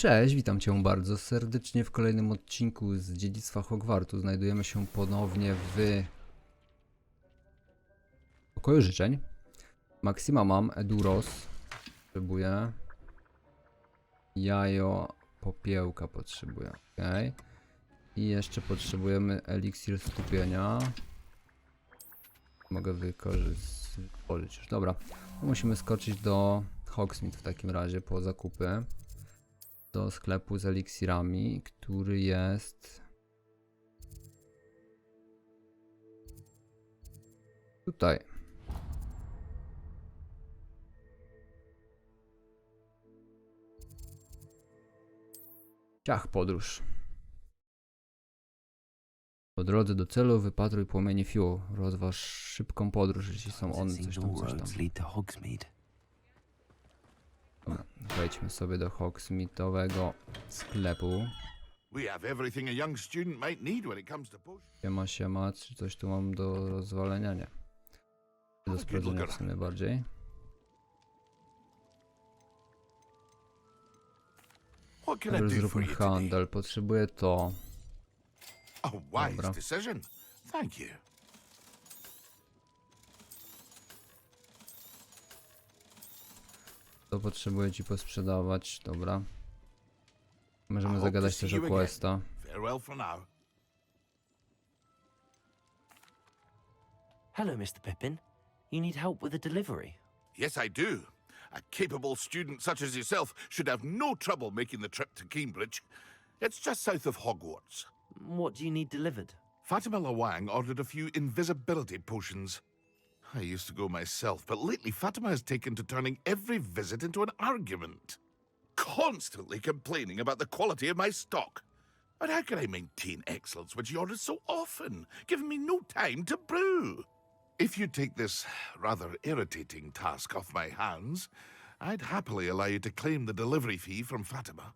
Cześć, witam Cię bardzo serdecznie w kolejnym odcinku z Dziedzictwa Hogwartu. Znajdujemy się ponownie w pokoju życzeń. Maksima mam, Eduros potrzebuję. Jajo, popiełka potrzebuję, ok. I jeszcze potrzebujemy eliksir skupienia. Mogę wykorzystać już, dobra. Musimy skoczyć do Hogsmeade w takim razie po zakupy. Do sklepu z eliksirami, który jest tutaj. Ciach, podróż. Po drodze do celu wypatruj płomieni fiu. Rozważ szybką podróż, jeśli są one, coś tam. Dobra, wejdźmy sobie do Hogsmeade'owego sklepu. Siema, czy coś tu mam do rozwalenia? Nie. Do sprawdzenia w sumie bardziej. Zróbmy handel, potrzebuję to. Dobra. To potrzebuję ci posprzedawać, dobra. Możemy zagadać też o questa. Hello, Mr. Pippin. You need help with a delivery? Yes, I do. A capable student such as yourself should have no trouble making the trip to Cambridge. It's just south of Hogwarts. What do you need delivered? Fatima Lawang ordered a few invisibility potions. I used to go myself, but lately Fatima has taken to turning every visit into an argument. Constantly complaining about the quality of my stock. But how can I maintain excellence when she orders so often, giving me no time to brew? If you take this rather irritating task off my hands, I'd happily allow you to claim the delivery fee from Fatima.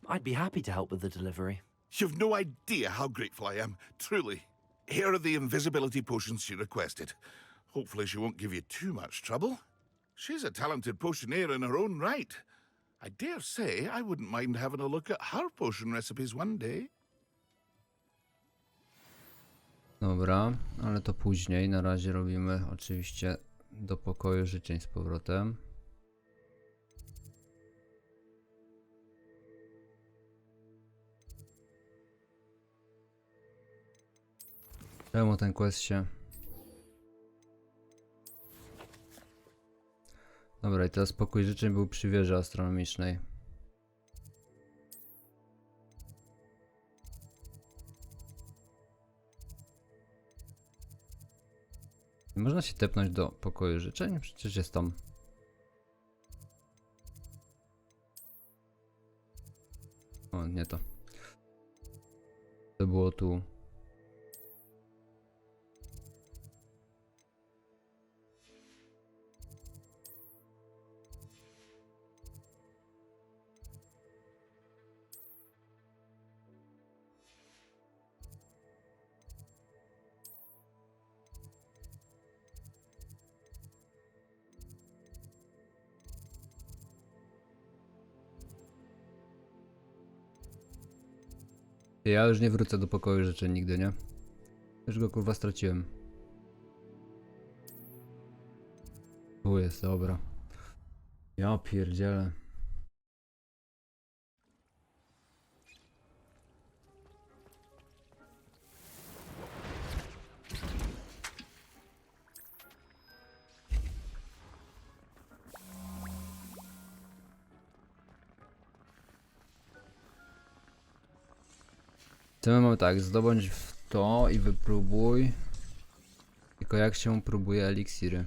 I'd be happy to help with the delivery. You've no idea how grateful I am, truly. Here are the invisibility potions she requested. Hopefully she won't give you too much trouble. She's a talented potioneer in her own right. I dare say I wouldn't mind having a look at her potion recipes one day. Dobra, ale to później. Na razie robimy oczywiście do pokoju życzeń z powrotem. Czemu ten quest się... Dobra, i teraz pokój życzeń był przy wieży astronomicznej. Nie można się tepnąć do pokoju życzeń? Przecież jest tam. O, nie to. To było tu. Ja już nie wrócę do pokoju życzeń nigdy, nie? Już go kurwa straciłem. Tu jest, dobra. Ja pierdzielę. Co my mamy tak, zdobądź w to i wypróbuj. Tylko jak się próbuje eliksiry?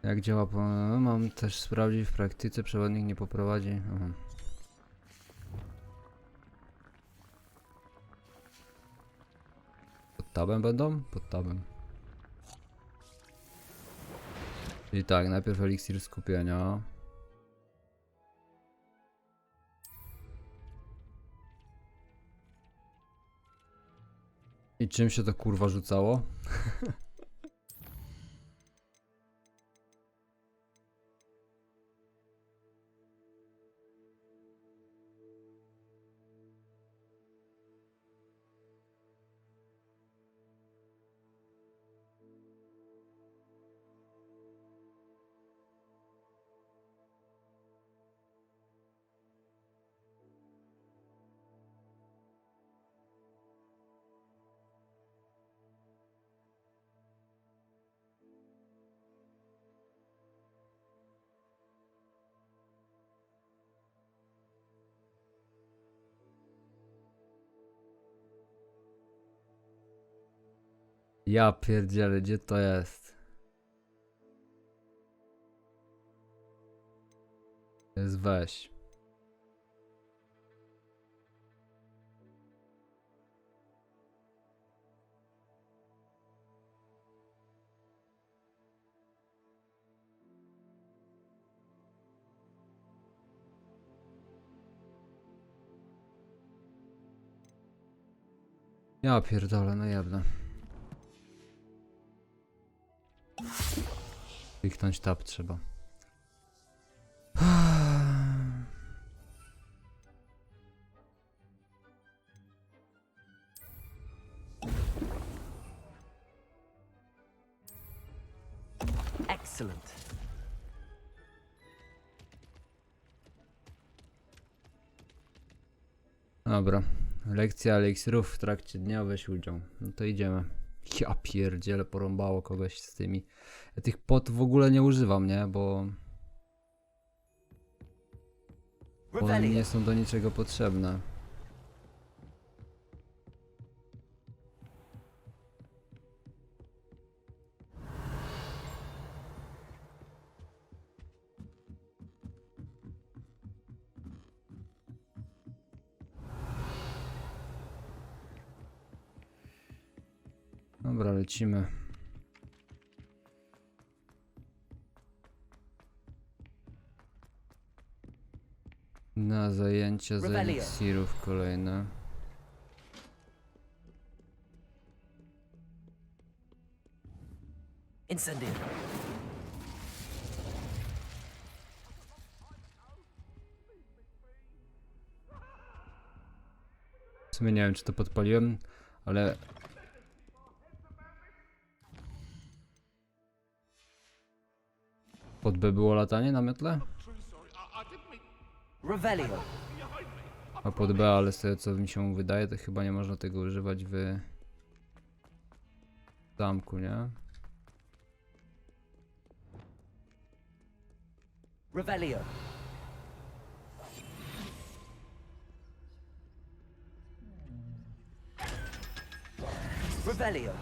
Jak działa? Mam też sprawdzić w praktyce, przewodnik nie poprowadzi. Aha. Pod tabem będą? Pod tabem. Czyli tak, najpierw eliksir skupienia. I czym się to kurwa rzucało? Ja pierdzielę, gdzie to jest? To jest weź. Ja pierdolę, no jebne. Kliknąć tab trzeba. Excellent. Dobra. Lekcja eliksirów w trakcie dnia, weź udział. No to idziemy. Ja pierdzielę, porąbało kogoś z tymi. Ja tych pot w ogóle nie używam, nie? Bo one mi nie są do niczego potrzebne. Dobra, lecimy. Na zajęcia z eliksirów kolejne. Incendio. W sumie nie wiem, czy to podpaliłem, ale... Pod B było latanie na miotle? Revelio. A pod B, ale z tego co mi się wydaje, to chyba nie można tego używać w zamku, nie? Revelio. Revelio.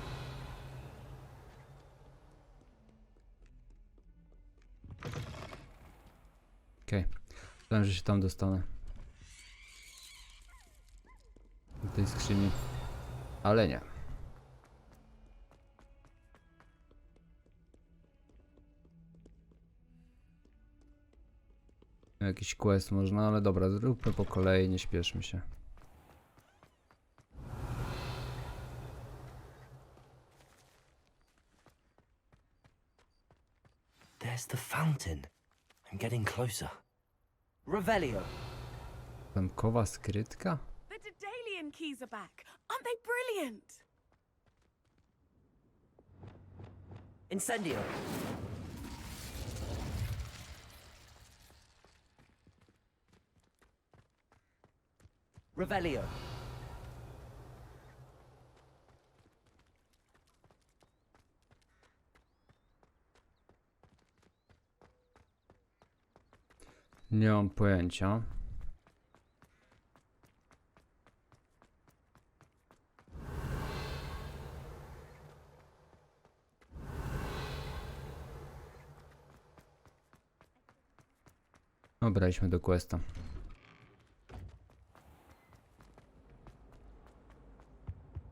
Okej. Myślałem, że się tam dostanę. Do tej skrzyni. Ale nie. Jakiś quest można, ale dobra, zróbmy po kolei, nie śpieszmy się. There's the fountain. I'm getting closer. Revelio. Zamkowa skrytka? The Daedalian keys are back. Aren't they brilliant? Incendio. Revelio. Nie mam pojęcia. Dobra, idźmy do questa.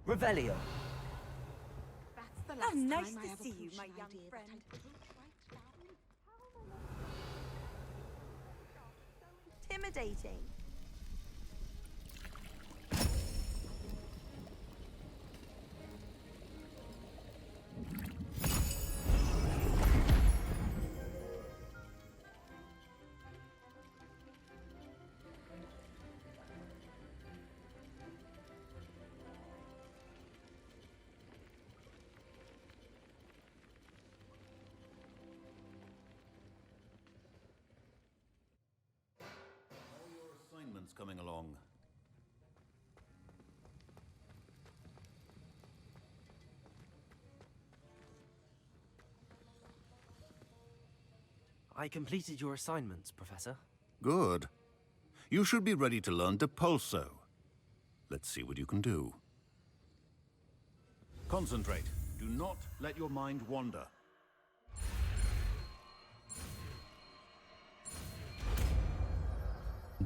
Revelio. That's the last nice to see you, my young friend. Intimidating. assignments coming along? I completed your assignments, Professor. Good. You should be ready to learn Depulso. Let's see what you can do. Concentrate. Do not let your mind wander.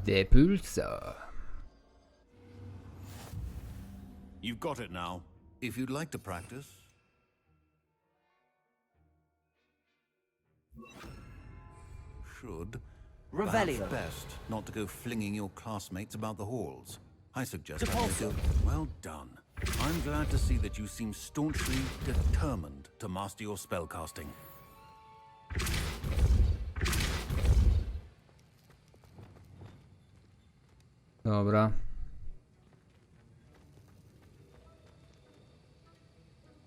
Depulso. You've got it now. If you'd like to practice. Should. Revelio. Perhaps best not to go flinging your classmates about the halls. I suggest that you go. Well done. I'm glad to see that you seem staunchly determined to master your spellcasting. Dobra.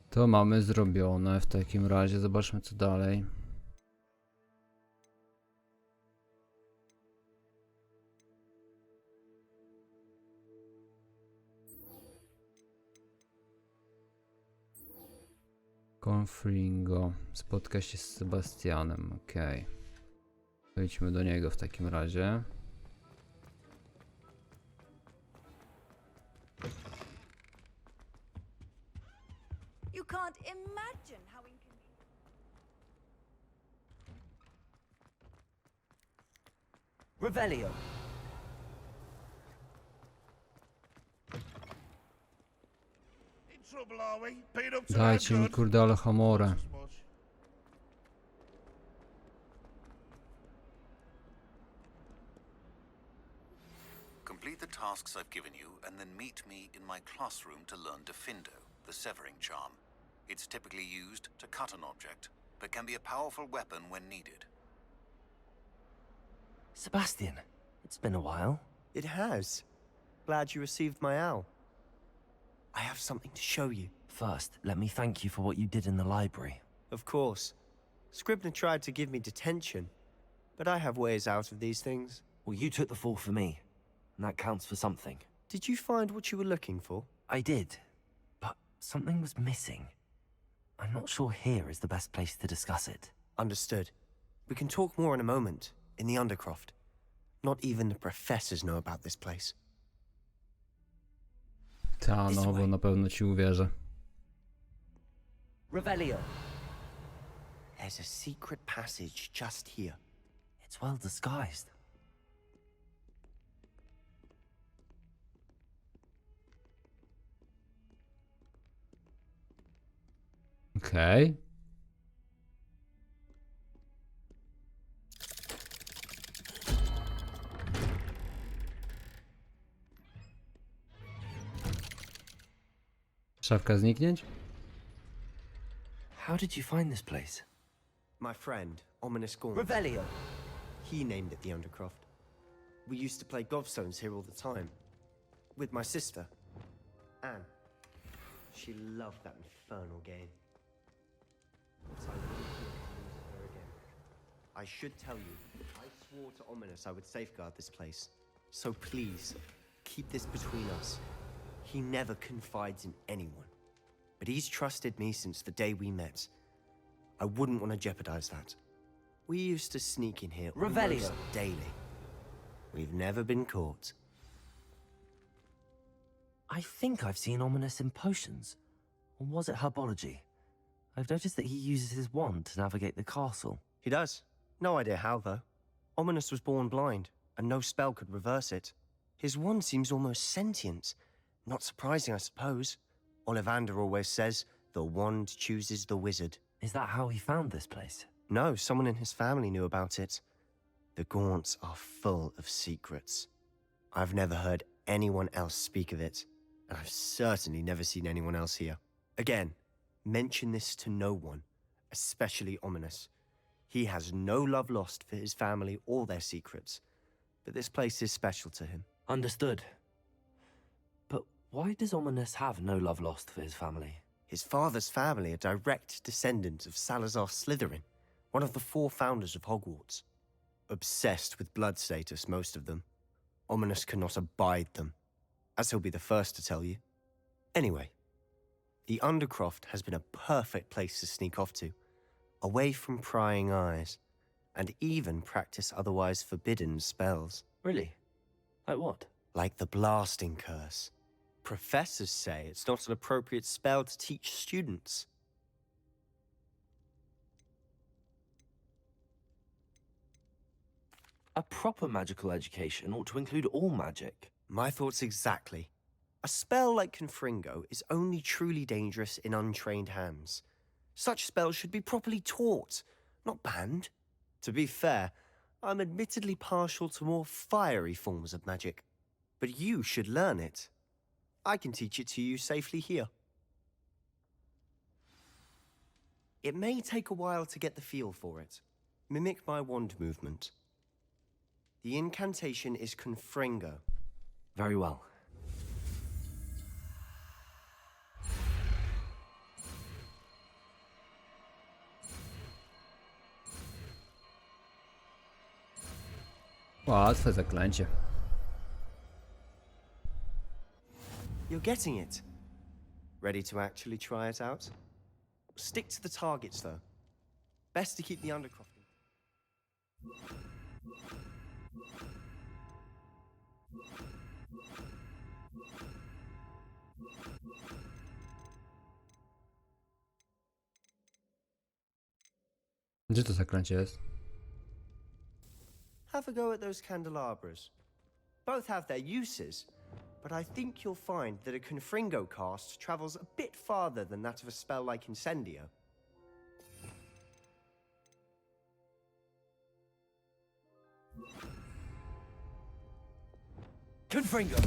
To mamy zrobione w takim razie. Zobaczmy co dalej. Confringo. Spotka się z Sebastianem. Okej. Wejdźmy do niego w takim razie. You can't imagine how inconvenient. Revelio. In trouble, are we? Paid up to Dajcie mi kurde Alhamorę. Complete the tasks I've given you, and then meet me in my classroom to learn Defindo, the severing charm. It's typically used to cut an object, but can be a powerful weapon when needed. Sebastian, it's been a while. It has. Glad you received my owl. I have something to show you. First, let me thank you for what you did in the library. Of course. Scribner tried to give me detention, but I have ways out of these things. Well, you took the fall for me, and that counts for something. Did you find what you were looking for? I did, but something was missing. I'm not sure here is the best place to discuss it. Understood. We can talk more in a moment, in the Undercroft. Not even the professors know about this place. Ta, no bo na pewno ci uwierzę. Revelio. There's a secret passage just here. It's well disguised. Okej. Szafka zniknięć? How did you find this place? My friend, Ominous Gorm. Revelio. He named it the Undercroft. We used to play gobstones here all the time. With my sister, Anne. She loved that infernal game. But I wouldn't use her again. I should tell you, I swore to Ominous I would safeguard this place. So please, keep this between us. He never confides in anyone. But he's trusted me since the day we met. I wouldn't want to jeopardize that. We used to sneak in here Revelio. almost daily. We've never been caught. I think I've seen Ominous in potions. Or was it herbology? I've noticed that he uses his wand to navigate the castle. He does. No idea how, though. Ominous was born blind, and no spell could reverse it. His wand seems almost sentient. Not surprising, I suppose. Ollivander always says, the wand chooses the wizard. Is that how he found this place? No, someone in his family knew about it. The Gaunts are full of secrets. I've never heard anyone else speak of it, and I've certainly never seen anyone else here. Again, mention this to no one, especially Ominous. He has no love lost for his family or their secrets, but this place is special to him. Understood. But why does Ominous have no love lost for his family? His father's family are direct descendants of Salazar Slytherin, one of the 4 founders of Hogwarts. Obsessed with blood status, most of them. Ominous cannot abide them, as he'll be the first to tell you. Anyway, the Undercroft has been a perfect place to sneak off to, away from prying eyes, and even practice otherwise forbidden spells. Really? Like what? Like the blasting curse. Professors say it's not an appropriate spell to teach students. A proper magical education ought to include all magic. My thoughts exactly. A spell like Confringo is only truly dangerous in untrained hands. Such spells should be properly taught, not banned. To be fair, I'm admittedly partial to more fiery forms of magic. But you should learn it. I can teach it to you safely here. It may take a while to get the feel for it. Mimic my wand movement. The incantation is Confringo. Very well. Łatwe zaklęcie. You're getting it. Ready to actually try it out? Stick to the targets, though. Best to keep the Undercroft. Gdzie to zaklęcie jest? Have a go at those candelabras. Both have their uses, but I think you'll find that a Confringo cast travels a bit farther than that of a spell like Incendio. Confringo!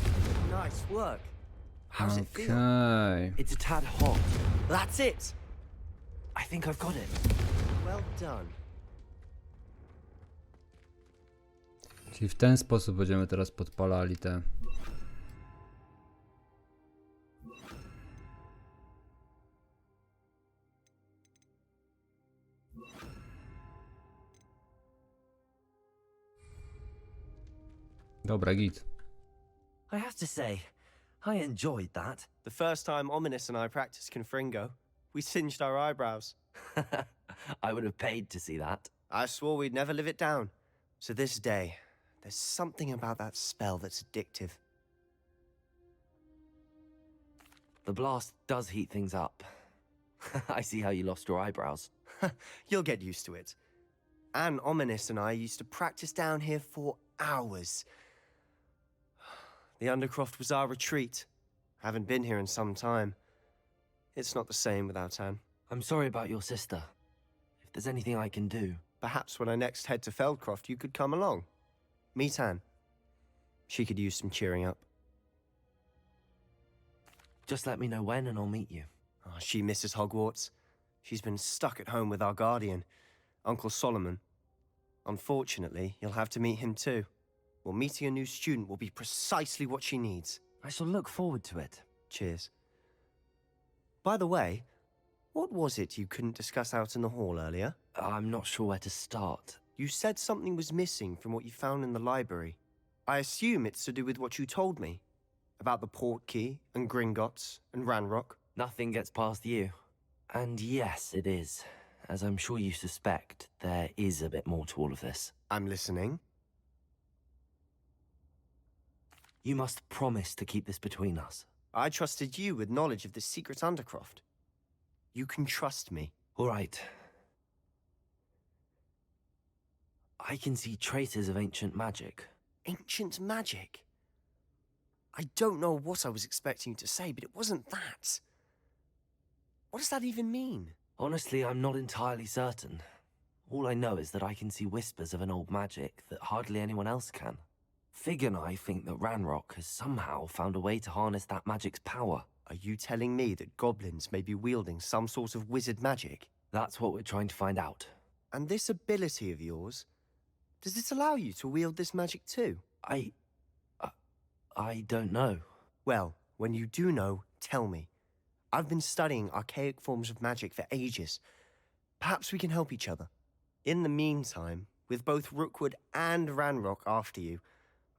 Nice work. How's it feel? Okej. It's a tad hot. That's it! I think I've got it. Well done. Czyli w ten sposób będziemy teraz podpalali te... Dobra, git. I have to say, I enjoyed that. The first time Ominous and I practiced Confringo, we singed our eyebrows. I would have paid to see that. I swore we'd never live it down. To this day, there's something about that spell that's addictive. The blast does heat things up. I see how you lost your eyebrows. You'll get used to it. Anne, Ominous and I used to practice down here for hours. The Undercroft was our retreat. Haven't been here in some time. It's not the same without Anne. I'm sorry about your sister. If there's anything I can do... Perhaps when I next head to Feldcroft, you could come along. Meet Anne. She could use some cheering up. Just let me know when and I'll meet you. Oh, she misses Hogwarts. She's been stuck at home with our guardian, Uncle Solomon. Unfortunately, you'll have to meet him too. Well, meeting a new student will be precisely what she needs. I shall look forward to it. Cheers. By the way, what was it you couldn't discuss out in the hall earlier? I'm not sure where to start. You said something was missing from what you found in the library. I assume it's to do with what you told me. About the Portkey, and Gringotts, and Ranrock. Nothing gets past you. And yes, it is. As I'm sure you suspect, there is a bit more to all of this. I'm listening. You must promise to keep this between us. I trusted you with knowledge of this secret Undercroft. You can trust me. All right. I can see traces of ancient magic. Ancient magic? I don't know what I was expecting you to say, but it wasn't that. What does that even mean? Honestly, I'm not entirely certain. All I know is that I can see whispers of an old magic that hardly anyone else can. Fig and I think that Ranrock has somehow found a way to harness that magic's power. Are you telling me that goblins may be wielding some sort of wizard magic? That's what we're trying to find out. And this ability of yours, does it allow you to wield this magic too? I don't know. Well, when you do know, tell me. I've been studying archaic forms of magic for ages. Perhaps we can help each other. In the meantime, with both Rookwood and Ranrock after you,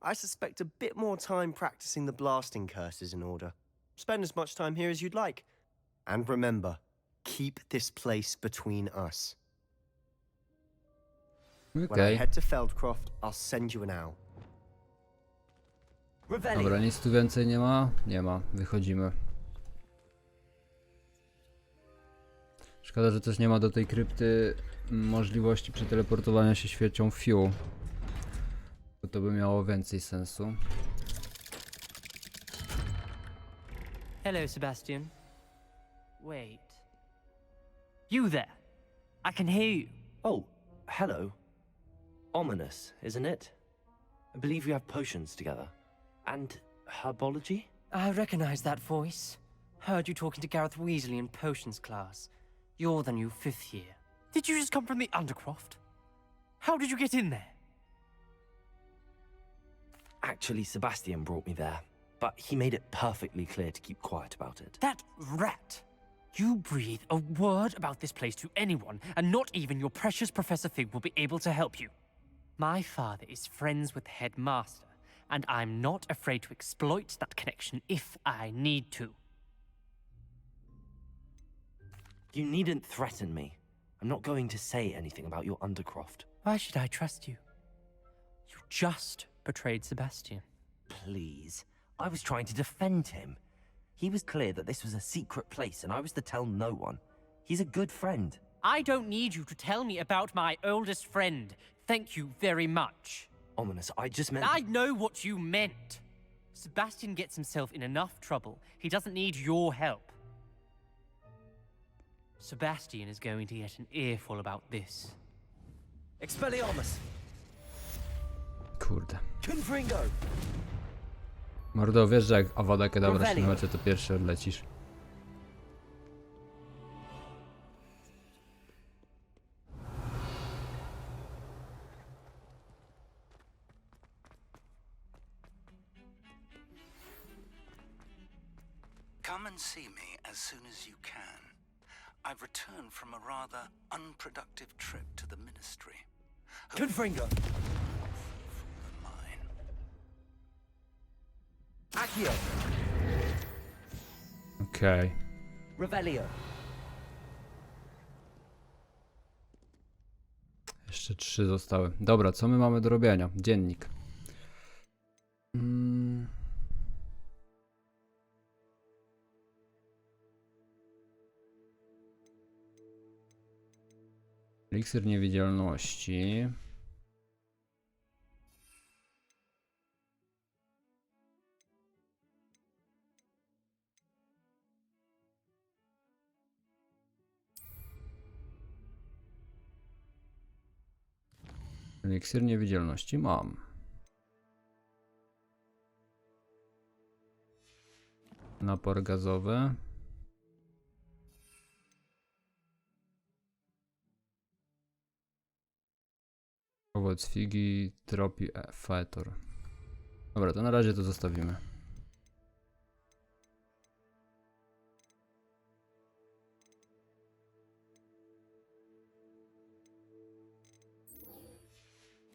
I suspect a bit more time practicing the blasting curse is in order. Spend as much time here as you'd like. And remember, keep this place between us. When I Okej. head to Feldcroft, I'll send you an owl. Dobra, Revelio. nic tu więcej nie ma? Nie ma, wychodzimy. Szkoda, że też nie ma do tej krypty możliwości przeteleportowania się świecią Fiu. Bo to by miało więcej sensu. Hello, Sebastian. Wait. You there? I can hear you. Oh, hello. Ominous, isn't it? I believe we have potions together. And herbology? I recognize that voice. Heard you talking to Gareth Weasley in potions class. You're the new 5th year. Did you just come from the Undercroft? How did you get in there? Actually, Sebastian brought me there, but he made it perfectly clear to keep quiet about it. That rat! You breathe a word about this place to anyone, and not even your precious Professor Fig will be able to help you. My father is friends with the headmaster, and I'm not afraid to exploit that connection if I need to. You needn't threaten me. I'm not going to say anything about your Undercroft. Why should I trust you? You just betrayed Sebastian. Please. I was trying to defend him. He was clear that this was a secret place and I was to tell no one. He's a good friend. I don't need you to tell me about my oldest friend. Thank you very much. Ominous, I just meant... I know what you meant. Sebastian gets himself in enough trouble. He doesn't need your help. Sebastian is going to get an earful about this. Expelliarmus! Kurde. Confringo! Mordo, wiesz, że jak Avada Kedavra się nałacie, to pierwszy odlecisz. Come and see me as soon as you can. I've returned from a rather unproductive trip to the Ministry. Confringo! Mine. Accio! Okej. Revelio! Jeszcze 3 zostały. Dobra, co my mamy do robienia? Dziennik. Eliksir niewidzialności. Eliksir niewidzialności mam. Napar gazowy. Owoc figi, tropi, fetor. Dobra, to na razie to zostawimy.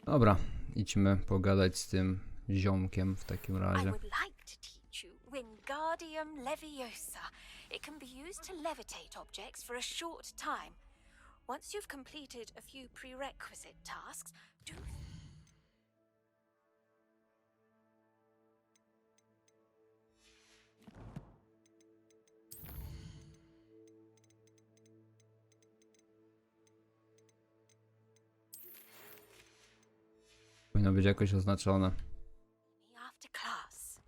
Dobra, idźmy pogadać z tym ziomkiem w takim I razie. would like to teach you Wingardium Leviosa. It can be used to levitate objects for a short time. Once you've completed a few prerequisite tasks, do Powinno być jakoś oznaczone. me after class.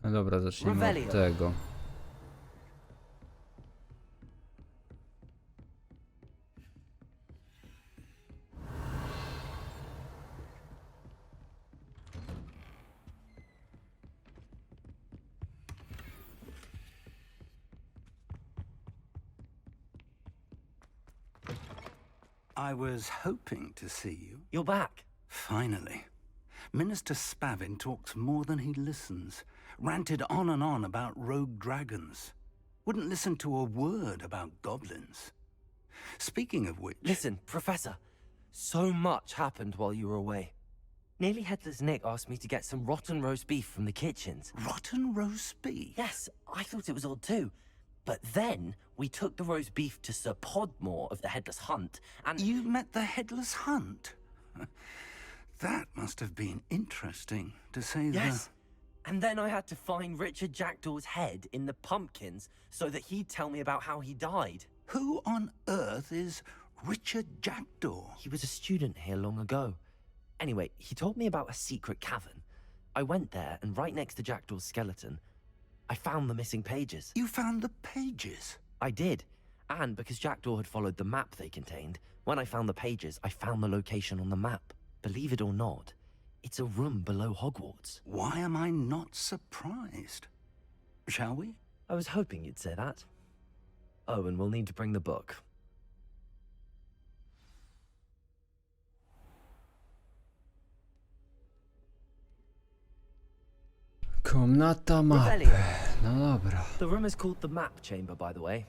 No dobra, zacznijmy Revelio. od tego. I was hoping to see you. You're back. Finally. Minister Spavin talks more than he listens. Ranted on and on about rogue dragons. Wouldn't listen to a word about goblins. Speaking of which... Listen, Professor. So much happened while you were away. Nearly Headless Nick asked me to get some rotten roast beef from the kitchens. Rotten roast beef? Yes, I thought it was odd too. But then we took the roast beef to Sir Podmore of the Headless Hunt, and You met the Headless Hunt? That must have been interesting, to say yes. And then I had to find Richard Jackdaw's head in the pumpkins so that he'd tell me about how he died. Who on earth is Richard Jackdaw? He was a student here long ago. Anyway, he told me about a secret cavern. I went there, and right next to Jackdaw's skeleton, I found the missing pages. You found the pages? I did. And because Jackdaw had followed the map they contained, when I found the pages, I found the location on the map. Believe it or not, it's a room below Hogwarts. Why am I not surprised? Shall we? I was hoping you'd say that. Oh, and we'll need to bring the book. Komnata mapy. Revelio. No dobra. The room is called the Map Chamber, by the way.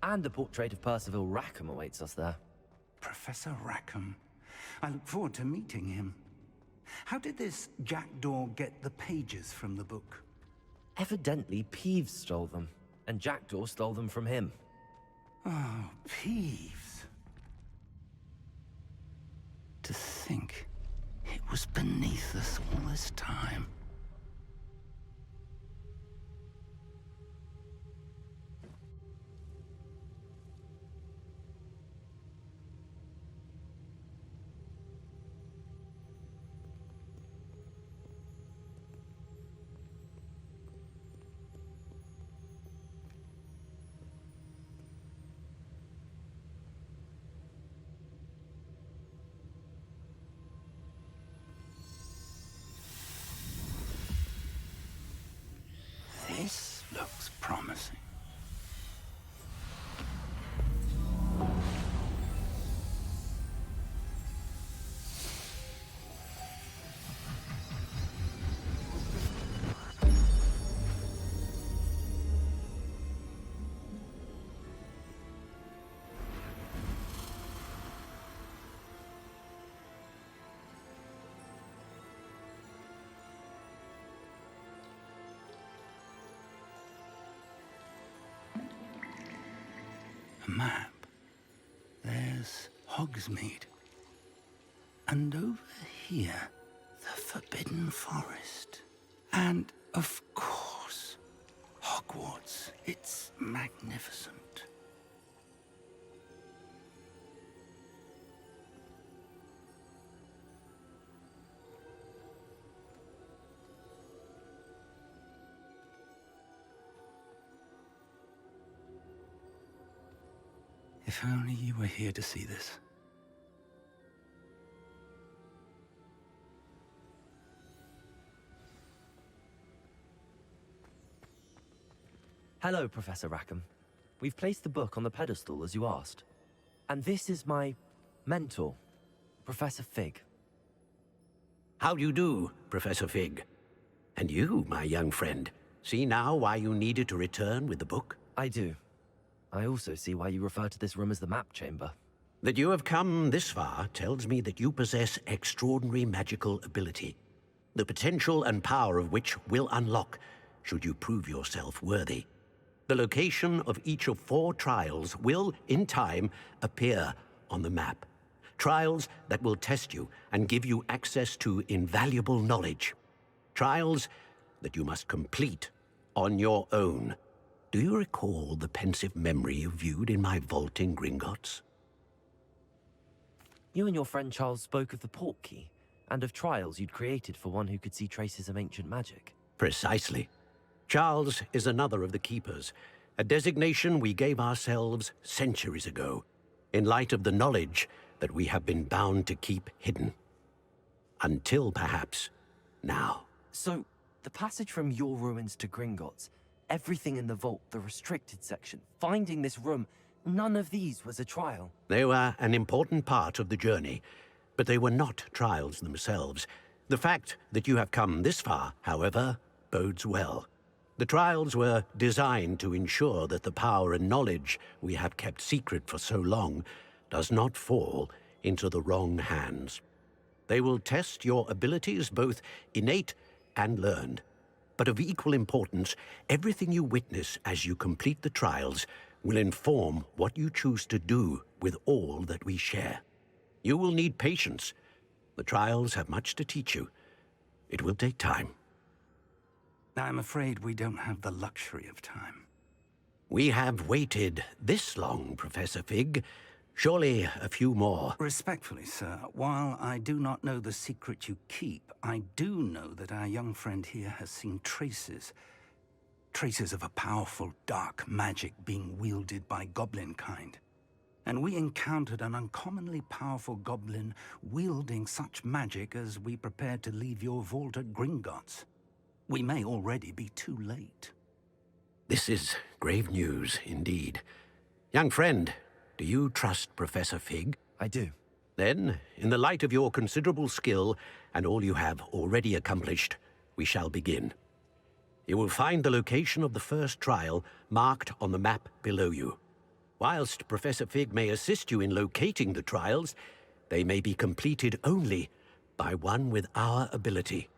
And a portrait of Percival Rackham awaits us there. Professor Rackham. I look forward to meeting him. How did this Jackdaw get the pages from the book? Evidently, Peeves stole them, and Jackdaw stole them from him. Oh, Peeves. To think it was beneath us all this time. This looks promising. A map. There's Hogsmeade. And over here, the Forbidden Forest. And, of course, Hogwarts. It's magnificent. If only you were here to see this. Hello, Professor Rackham. We've placed the book on the pedestal as you asked. And this is my mentor, Professor Fig. How do you do, Professor Fig? And you, my young friend, see now why you needed to return with the book? I do. I also see why you refer to this room as the Map Chamber. That you have come this far tells me that you possess extraordinary magical ability, the potential and power of which will unlock should you prove yourself worthy. The location of each of 4 trials will, in time, appear on the map. Trials that will test you and give you access to invaluable knowledge. Trials that you must complete on your own. Do you recall the pensive memory you viewed in my vault in Gringotts? You and your friend Charles spoke of the Portkey, and of trials you'd created for one who could see traces of ancient magic. Precisely. Charles is another of the Keepers, a designation we gave ourselves centuries ago, in light of the knowledge that we have been bound to keep hidden. Until, perhaps, now. So, the passage from your ruins to Gringotts, everything in the vault, the restricted section, finding this room, none of these was a trial. They were an important part of the journey, but they were not trials themselves. The fact that you have come this far, however, bodes well. The trials were designed to ensure that the power and knowledge we have kept secret for so long does not fall into the wrong hands. They will test your abilities, both innate and learned. But of equal importance, everything you witness as you complete the trials will inform what you choose to do with all that we share. You will need patience. The trials have much to teach you. It will take time. I'm afraid we don't have the luxury of time. We have waited this long, Professor Fig. Surely a few more. Respectfully, sir, while I do not know the secret you keep, I do know that our young friend here has seen traces. Traces of a powerful dark magic being wielded by goblin kind. And we encountered an uncommonly powerful goblin wielding such magic as we prepared to leave your vault at Gringotts. We may already be too late. This is grave news indeed. Young friend, do you trust Professor Fig? I do. Then, in the light of your considerable skill and all you have already accomplished, we shall begin. You will find the location of the first trial marked on the map below you. Whilst Professor Fig may assist you in locating the trials, they may be completed only by one with our ability.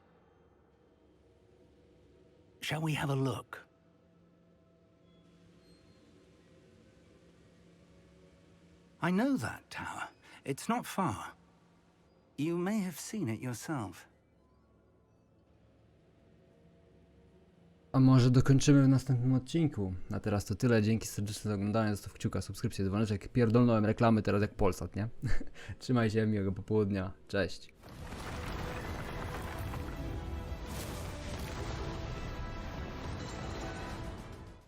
Shall we have a look? I know that tower. It's not far. You may have seen it yourself. A może dokończymy w następnym odcinku. A teraz to tyle. Dzięki serdeczne za oglądanie. Zostaw kciuka, subskrypcję, dzwoneczek. Pierdolnąłem reklamy teraz jak Polsat, nie? Trzymaj się, miłego popołudnia. Cześć.